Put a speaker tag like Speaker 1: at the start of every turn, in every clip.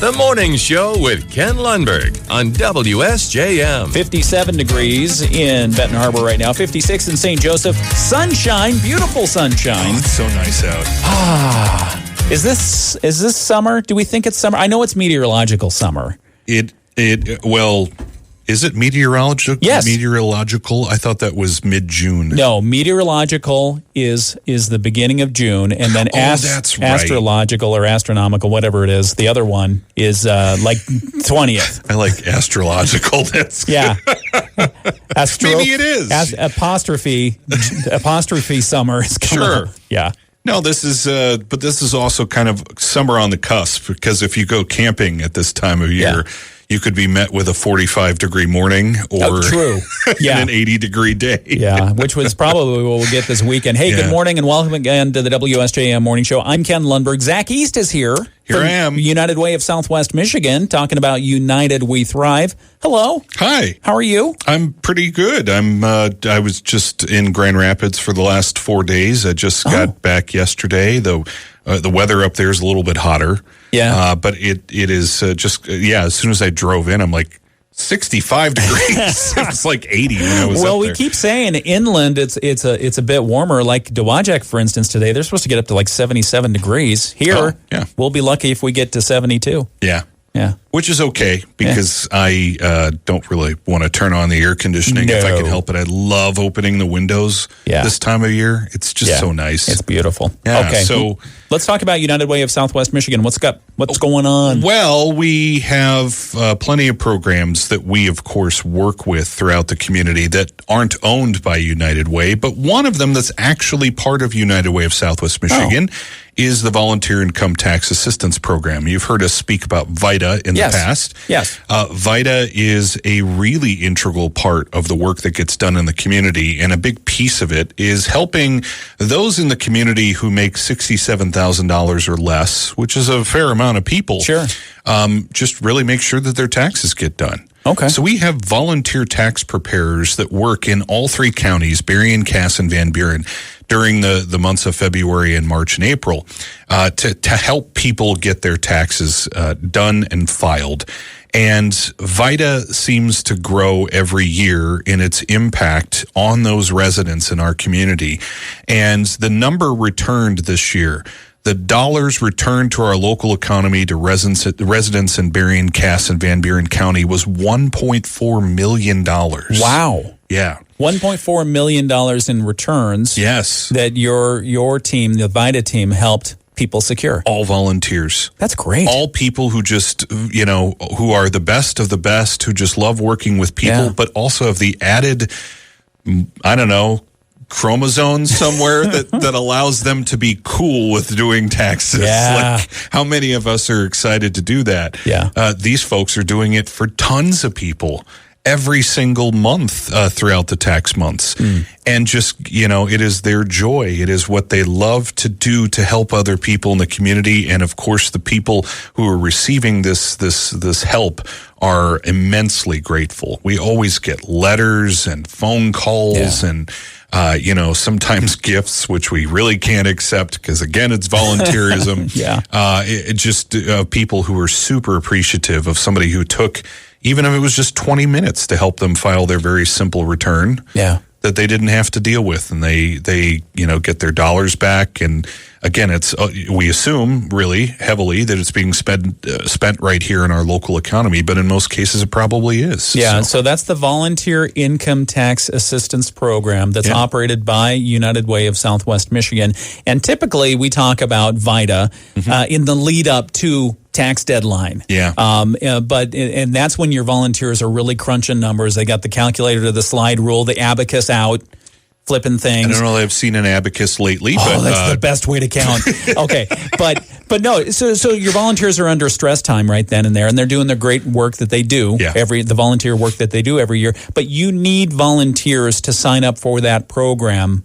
Speaker 1: The Morning Show with Ken Lundberg on WSJM.
Speaker 2: 57 degrees in Benton Harbor right now. 56 in St. Joseph. Sunshine, beautiful sunshine.
Speaker 3: Oh, it's so nice out.
Speaker 2: Is this summer? Do we think it's summer? I know it's meteorological summer.
Speaker 3: Well, is it meteorological?
Speaker 2: Yes.
Speaker 3: Meteorological? I thought that was mid-June.
Speaker 2: No, meteorological is the beginning of June, and then
Speaker 3: that's right.
Speaker 2: astrological or astronomical, whatever it is. The other one is like 20th.
Speaker 3: I like astrological. That's
Speaker 2: Yeah.
Speaker 3: Maybe it is.
Speaker 2: Apostrophe summer is coming.
Speaker 3: Sure.
Speaker 2: Yeah.
Speaker 3: No, this is also kind of summer on the cusp, because if you go camping at this time of year, you could be met with a 45-degree morning or
Speaker 2: true. Yeah.
Speaker 3: an 80-degree day.
Speaker 2: Yeah, which was probably what we'll get this weekend. Hey, Good morning and welcome again to the WSJM Morning Show. I'm Ken Lundberg. Zach East is here.
Speaker 3: Here I am.
Speaker 2: United Way of Southwest Michigan, talking about United We Thrive. Hello.
Speaker 3: Hi.
Speaker 2: How are you?
Speaker 3: I'm pretty good. I was just in Grand Rapids for the last 4 days. I just got back yesterday. The weather up there is a little bit hotter.
Speaker 2: Yeah.
Speaker 3: But it is as soon as I drove in, I'm like, 65 degrees. It was like 80 when I was
Speaker 2: Well,
Speaker 3: up
Speaker 2: we
Speaker 3: there.
Speaker 2: keep saying inland it's a bit warmer. Like Dowagiac, for instance, today they're supposed to get up to like 77 degrees. Here, we'll be lucky if we get to 72.
Speaker 3: Yeah.
Speaker 2: Yeah.
Speaker 3: Which is okay, because I don't really want to turn on the air conditioning if I can help it. I love opening the windows this time of year. It's just so nice.
Speaker 2: It's beautiful.
Speaker 3: Yeah,
Speaker 2: okay.
Speaker 3: so
Speaker 2: let's talk about United Way of Southwest Michigan. What's going on?
Speaker 3: Well, we have plenty of programs that we, of course, work with throughout the community that aren't owned by United Way, but one of them that's actually part of United Way of Southwest Michigan is the Volunteer Income Tax Assistance Program. You've heard us speak about VITA in the past.
Speaker 2: Yes.
Speaker 3: VITA is a really integral part of the work that gets done in the community, and a big piece of it is helping those in the community who make $67,000 or less, which is a fair amount of people.
Speaker 2: Sure.
Speaker 3: Just really make sure that their taxes get done.
Speaker 2: Okay.
Speaker 3: So we have volunteer tax preparers that work in all three counties, Berrien, Cass, and Van Buren, during the months of February and March and April to help people get their taxes done and filed. And VITA seems to grow every year in its impact on those residents in our community. And the number returned this year, the dollars returned to our local economy to residents in Berrien, Cass, and Van Buren County was $1.4 million.
Speaker 2: Wow.
Speaker 3: Yeah.
Speaker 2: $1.4 million in returns.
Speaker 3: Yes.
Speaker 2: That your team, the VITA team, helped people secure.
Speaker 3: All volunteers.
Speaker 2: That's great.
Speaker 3: All people who just, who are the best of the best, who just love working with people, but also have the added, chromosomes somewhere that allows them to be cool with doing taxes.
Speaker 2: Yeah.
Speaker 3: Like, how many of us are excited to do that?
Speaker 2: Yeah.
Speaker 3: These folks are doing it for tons of people every single month throughout the tax months. And just, it is their joy. It is what they love to do to help other people in the community. And of course, the people who are receiving this help are immensely grateful. We always get letters and phone calls and sometimes gifts, which we really can't accept because, again, it's volunteerism. People who are super appreciative of somebody who took, even if it was just 20 minutes, to help them file their very simple return that they didn't have to deal with. And they get their dollars back. And again, it's we assume really heavily that it's being spent right here in our local economy, but in most cases it probably is.
Speaker 2: Yeah, so that's the Volunteer Income Tax Assistance Program that's operated by United Way of Southwest Michigan. And typically we talk about VITA in the lead up to tax deadline. But that's when your volunteers are really crunching numbers. They got the calculator to the slide rule, the abacus out, flipping things.
Speaker 3: I don't know that I've seen an abacus lately.
Speaker 2: Oh, but that's the best way to count. Okay, but no. So your volunteers are under stress time right then and there, and they're doing the great work that they do. The volunteer work that they do every year. But you need volunteers to sign up for that program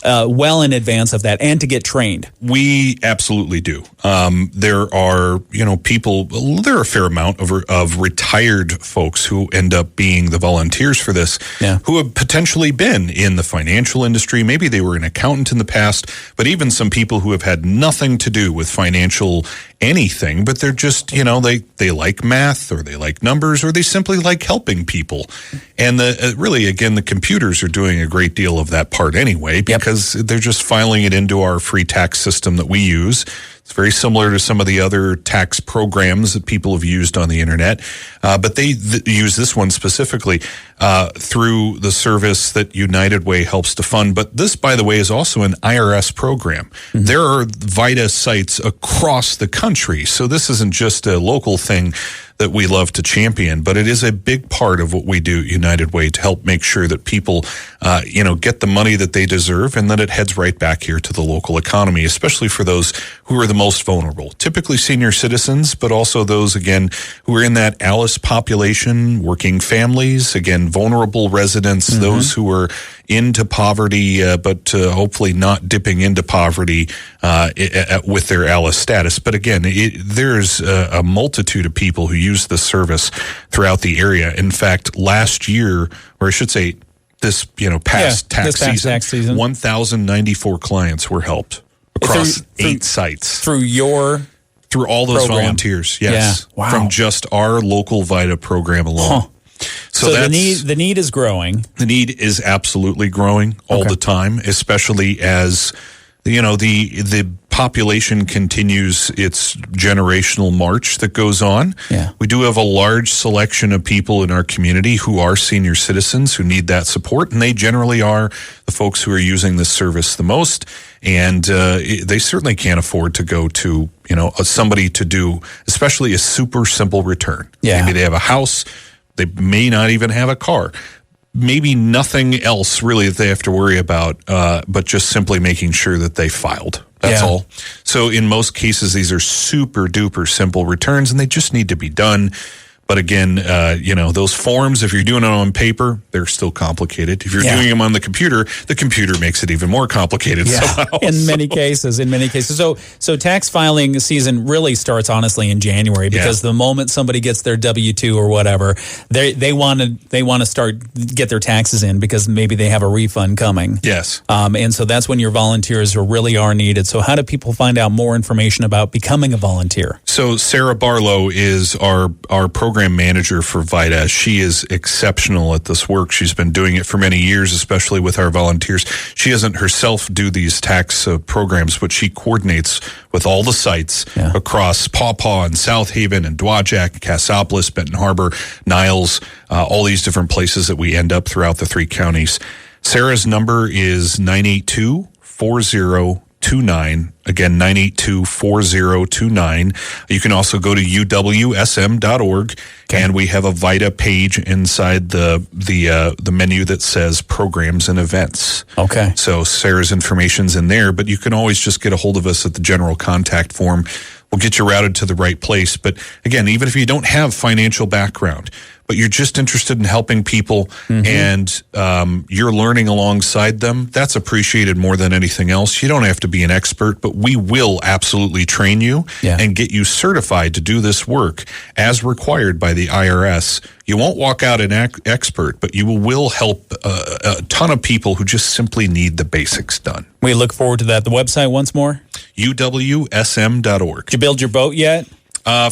Speaker 2: well in advance of that and to get trained.
Speaker 3: We absolutely do. There are, people, there are a fair amount of retired folks who end up being the volunteers for this, who have potentially been in the financial industry. Maybe they were an accountant in the past, but even some people who have had nothing to do with financial anything, but they're just, they like math, or they like numbers, or they simply like helping people. And really, again, the computers are doing a great deal of that part anyway, because they're just filing it into our free tax system that we use. It's very similar to some of the other tax programs that people have used on the internet, but they use this one specifically through the service that United Way helps to fund. But this, by the way, is also an IRS program. Mm-hmm. There are VITA sites across the country, so this isn't just a local thing that we love to champion, but it is a big part of what we do at United Way to help make sure that people, get the money that they deserve, and that it heads right back here to the local economy, especially for those who are the most vulnerable, typically senior citizens, but also those, again, who are in that ALICE population, working families, again, vulnerable residents, those who are into poverty, but hopefully not dipping into poverty with their ALICE status. But again, there's a multitude of people who use this service throughout the area. In fact, last year, or I should say this past tax season, 1,094 clients were helped across 8 sites. Through all those program. Volunteers, yes. Yeah. Wow. From just our local VITA program alone. Huh. So
Speaker 2: the need is growing.
Speaker 3: The need is absolutely growing all the time, especially as the population continues its generational march that goes on. Yeah. We do have a large selection of people in our community who are senior citizens who need that support, and they generally are the folks who are using this service the most. And they certainly can't afford to go to somebody to do, especially a super simple return. Yeah. Maybe they have a house. They may not even have a car. Maybe nothing else really that they have to worry about, but just simply making sure that they filed. That's all. So in most cases, these are super duper simple returns, and they just need to be done. But again, those forms, if you're doing it on paper, they're still complicated. If you're doing them on the computer makes it even more complicated somehow.
Speaker 2: In many cases. So tax filing season really starts honestly in January, because the moment somebody gets their W-2 or whatever, they want to get their taxes in, because maybe they have a refund coming.
Speaker 3: Yes.
Speaker 2: And so that's when your volunteers really are needed. So how do people find out more information about becoming a volunteer?
Speaker 3: So Sarah Barlow is our program manager for VITA. She is exceptional at this work. She's been doing it for many years, especially with our volunteers. She doesn't herself do these tax programs, but she coordinates with all the sites across Paw Paw and South Haven and Dowagiac, Cassopolis, Benton Harbor, Niles, all these different places that we end up throughout the 3 counties. Sarah's number is 982-4029. Again, 982-4029. You can also go to uwsm.org, and we have a VITA page inside the menu that says programs and events.
Speaker 2: Okay.
Speaker 3: So Sarah's information's in there, but you can always just get a hold of us at the general contact form. We'll get you routed to the right place. But again, even if you don't have financial background, but you're just interested in helping people and you're learning alongside them, that's appreciated more than anything else. You don't have to be an expert, but we will absolutely train you and get you certified to do this work as required by the IRS. You won't walk out an expert, but you will help a ton of people who just simply need the basics done.
Speaker 2: We look forward to that. The website once more?
Speaker 3: uwsm.org.
Speaker 2: Did you build your boat yet?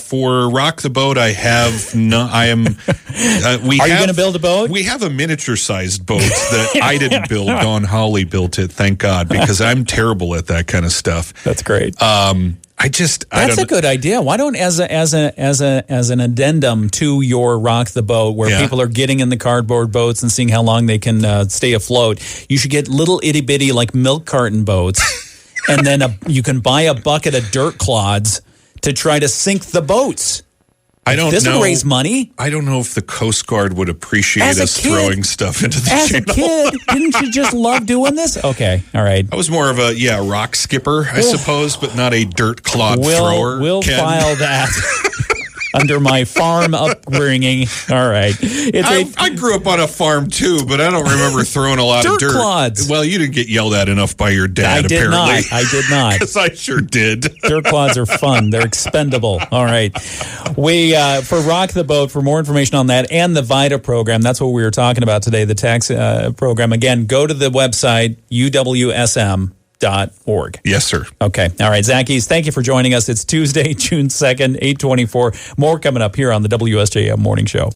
Speaker 3: For Rock the Boat, I have no. I am.
Speaker 2: Are you going to build a boat?
Speaker 3: We have a miniature-sized boat that I didn't build. Don Hawley built it. Thank God, because I'm terrible at that kind of stuff.
Speaker 2: That's great.
Speaker 3: That's
Speaker 2: a good idea. Why don't, as an addendum to your Rock the Boat, where people are getting in the cardboard boats and seeing how long they can stay afloat, you should get little itty bitty like milk carton boats, and then you can buy a bucket of dirt clods to try to sink the boats.
Speaker 3: I don't know.
Speaker 2: This would raise money.
Speaker 3: I don't know if the Coast Guard would appreciate us throwing stuff into the channel.
Speaker 2: As a kid, didn't you just love doing this? Okay, all right.
Speaker 3: I was more of a rock skipper, I suppose, but not a dirt clod thrower.
Speaker 2: We'll file that under my farm upbringing. All right.
Speaker 3: I grew up on a farm too, but I don't remember throwing a lot of dirt.
Speaker 2: Clods.
Speaker 3: Well, you didn't get yelled at enough by your dad, apparently.
Speaker 2: I did not.
Speaker 3: Because I sure did.
Speaker 2: Dirt clods are fun. They're expendable. All right. We for Rock the Boat, for more information on that and the VITA program, that's what we were talking about today, the tax program. Again, go to the website, uwsm.org. IRS.org.
Speaker 3: Yes, sir.
Speaker 2: Okay. All right. Zackies, thank you for joining us. It's Tuesday, June 2nd, 8:24. More coming up here on the WSJM Morning Show.